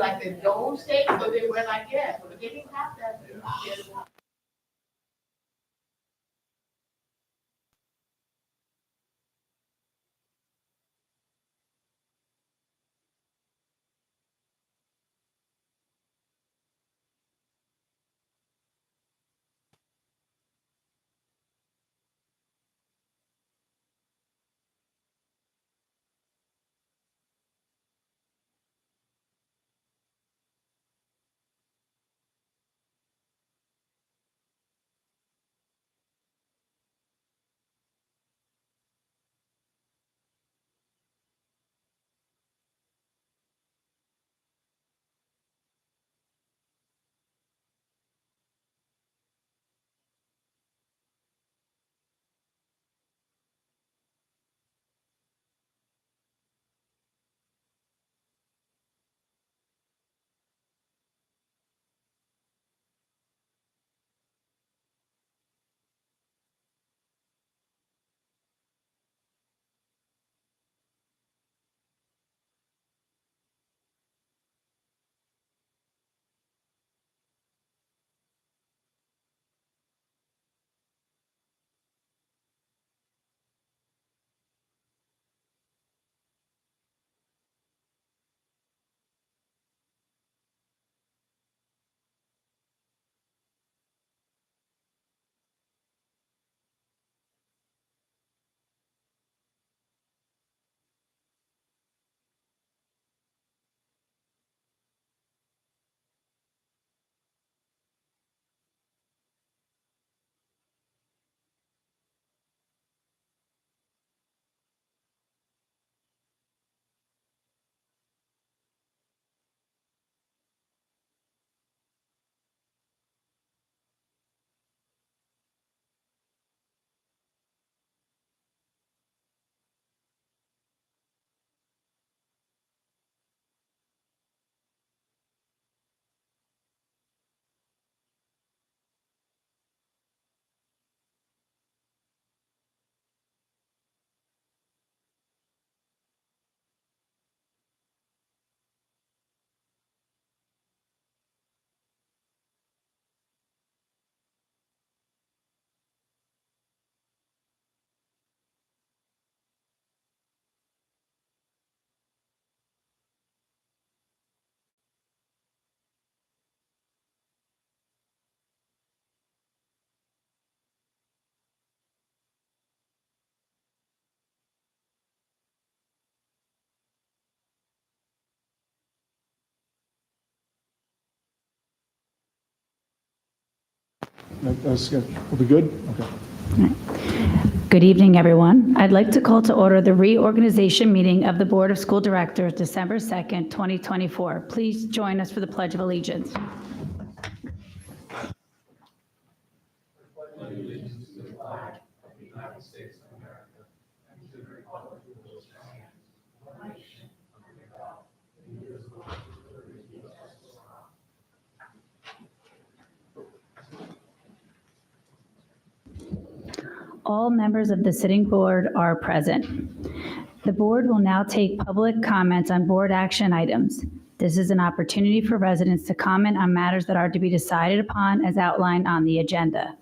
like the dome state, so they were like, yeah, so they didn't have that. That's good. We'll be good? Okay. Good evening, everyone. I'd like to call to order the reorganization meeting of the Board of School Directors, December 2nd, 2024. Please join us for the Pledge of Allegiance. All members of the sitting board are present. The board will now take public comments on board action items. This is an opportunity for residents to comment on matters that are to be decided upon as outlined on the agenda.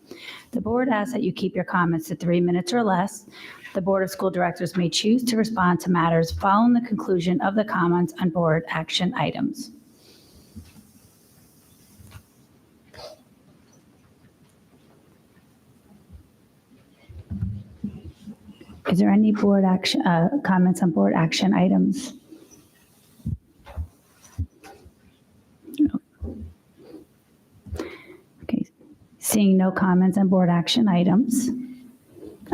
The board asks that you keep your comments to 3 minutes or less. The Board of School Directors may choose to respond to matters following the conclusion of the comments on board action items. Is there any board action comments on board action items? No. Okay. Seeing no comments on board action items,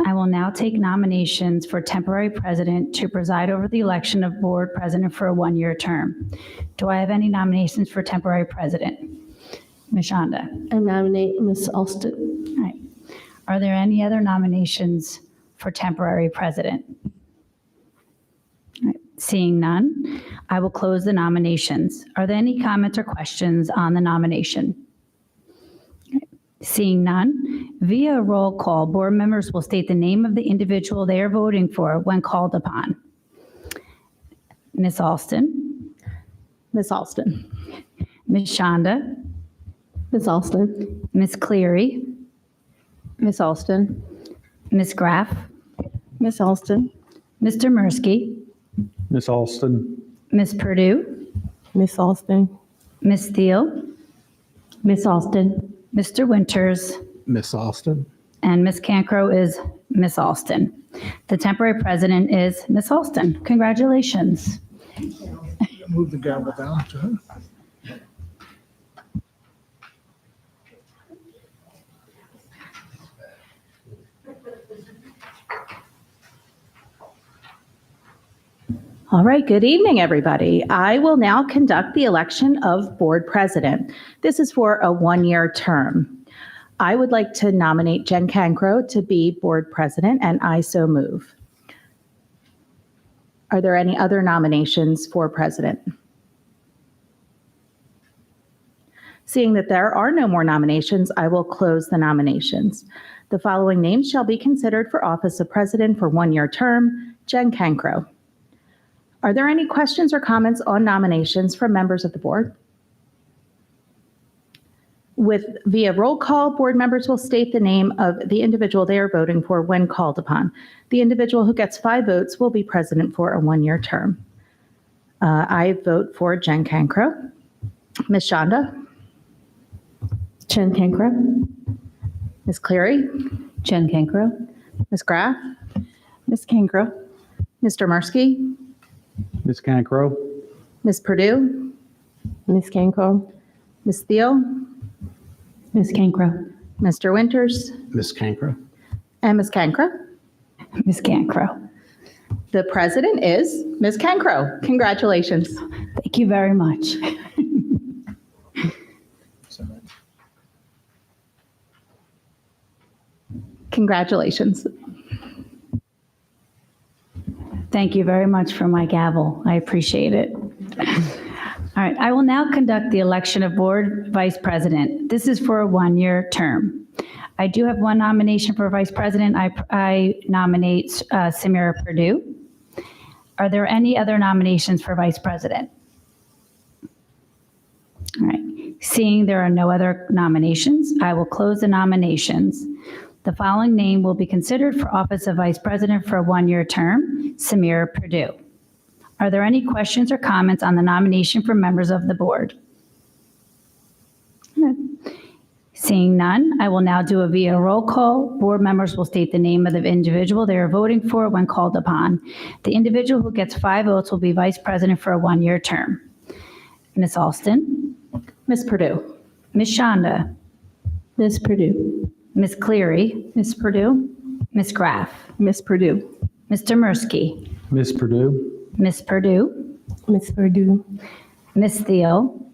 I will now take nominations for temporary president to preside over the election of board president for a one-year term. Do I have any nominations for temporary president? Ms. Shonda? I nominate Ms. Alston. All right. Are there any other nominations for temporary president? All right. Seeing none, I will close the nominations. Are there any comments or questions on the nomination? All right. Seeing none, via roll call, board members will state the name of the individual they are voting for when called upon. Ms. Alston? Ms. Alston. Ms. Shonda, Ms. Alston. Ms. Cleary, Ms. Alston. Ms. Graff, Ms. Alston. Mr. Mursky, Ms. Alston. Ms. Purdue, Ms. Alston. Ms. Thiel, Ms. Alston. Mr. Winters, Ms. Alston. and Ms. Cancro is Ms. Alston. The temporary president is Ms. Alston. Congratulations. Move the gavel down to her. All right, good evening, everybody. I will now conduct the election of board president. This is for a one-year term. I would like to nominate Jen Cancro to be board president, and I so move. Are there any other nominations for president? Seeing that there are no more nominations, I will close the nominations. The following names shall be considered for office of president for one-year term: Jen Cancro. Are there any questions or comments on nominations from members of the board? Via roll call, board members will state the name of the individual they are voting for when called upon. The individual who gets 5 votes will be president for a one-year term. I vote for Jen Cancro. Ms. Shonda? Jen Cancro. Ms. Cleary? Jen Cancro. Ms. Graff? Ms. Cancro. Mr. Mursky? Ms. Cancro. Ms. Purdue? Ms. Cancro. Ms. Thiel? Ms. Cancro. Mr. Winters? Ms. Cancro. And Ms. Cancro? Ms. Cancro. The president is Ms. Cancro. Congratulations. Thank you very much. Congratulations. Thank you very much for my gavel. I appreciate it. All right, I will now conduct the election of board vice president. This is for a one-year term. I do have one nomination for vice president. I nominate Samira Purdue. Are there any other nominations for vice president? All right, seeing there are no other nominations, I will close the nominations. The following name will be considered for office of vice president for a one-year term: Samira Purdue. Are there any questions or comments on the nomination for members of the board? Seeing none, I will now do a via roll call. Board members will state the name of the individual they are voting for when called upon. The individual who gets 5 votes will be vice president for a one-year term. Ms. Alston, Ms. Purdue. Ms. Shonda, Ms. Purdue. Ms. Cleary, Ms. Purdue. Ms. Graff, Ms. Purdue. Mr. Mursky, Ms. Purdue. Ms. Purdue, Ms. Purdue. Ms. Thiel,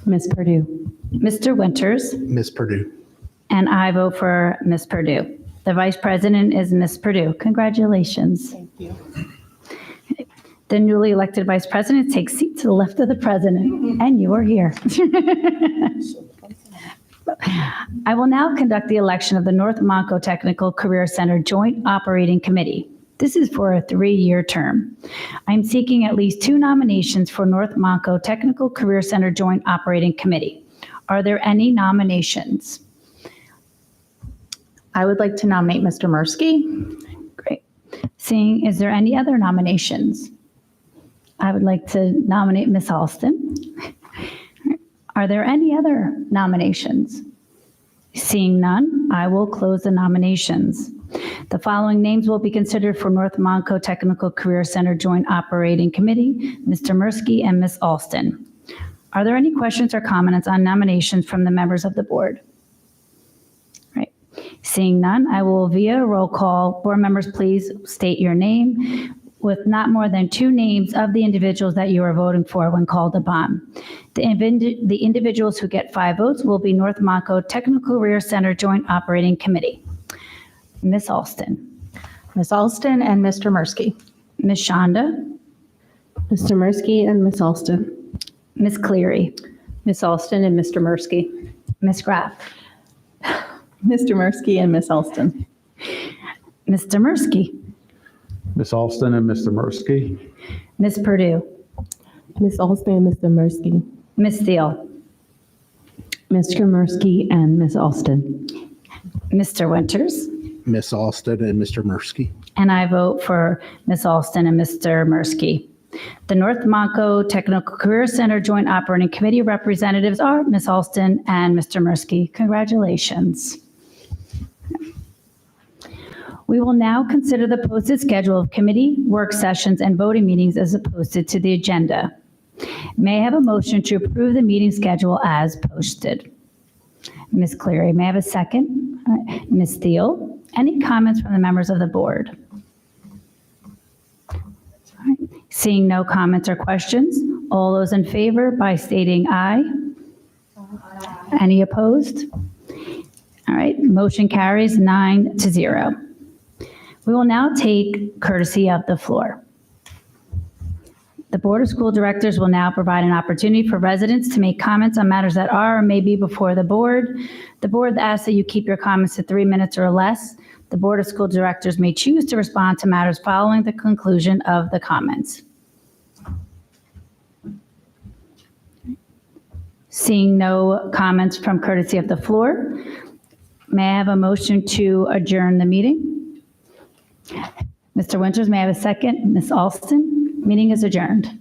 Ms. Purdue. Mr. Winters, Ms. Purdue. and I vote for Ms. Purdue. The vice president is Ms. Purdue. Congratulations. Thank you. The newly elected vice president takes seat to the left of the president, and you are here. I will now conduct the election of the North Monco Technical Career Center Joint Operating Committee. This is for a 3-year term. I'm seeking at least 2 nominations for North Monco Technical Career Center Joint Operating Committee. Are there any nominations? I would like to nominate Mr. Mursky. Great. Seeing, is there any other nominations? I would like to nominate Ms. Alston. Are there any other nominations? Seeing none, I will close the nominations. The following names will be considered for North Monco Technical Career Center Joint Operating Committee: Mr. Mursky and Ms. Alston. Are there any questions or comments on nominations from the members of the board? Right. Seeing none, I will via roll call. Board members, please state your name with not more than 2 names of the individuals that you are voting for when called upon. The individuals who get 5 votes will be North Monco Technical Career Center Joint Operating Committee. Ms. Alston, Ms. Alston and Mr. Mursky. Ms. Shonda, Mr. Mursky and Ms. Alston. Ms. Cleary, Ms. Alston and Mr. Mursky. Ms. Graff, Mr. Mursky and Ms. Alston. Mr. Mursky, Ms. Alston and Mr. Mursky. Ms. Purdue, Ms. Alston and Mr. Mursky. Ms. Thiel, Mr. Mursky and Ms. Alston. Mr. Winters, Miss Alston and Mr. Mursky. and I vote for Ms. Alston and Mr. Mursky. The North Monco Technical Career Center Joint Operating Committee representatives are Ms. Alston and Mr. Mursky. Congratulations. We will now consider the posted schedule of committee, work sessions, and voting meetings as posted to the agenda. May I have a motion to approve the meeting schedule as posted? Ms. Cleary, may I have a second? Ms. Thiel, any comments from the members of the board? All right. Seeing no comments or questions, all those in favor by stating aye. Any opposed? All right, motion carries 9-0. We will now take courtesy of the floor. The Board of School Directors will now provide an opportunity for residents to make comments on matters that are or may be before the board. The board asks that you keep your comments to 3 minutes or less. The Board of School Directors may choose to respond to matters following the conclusion of the comments. Seeing no comments from courtesy of the floor, may I have a motion to adjourn the meeting? Mr. Winters, may I have a second? Ms. Alston, meeting is adjourned.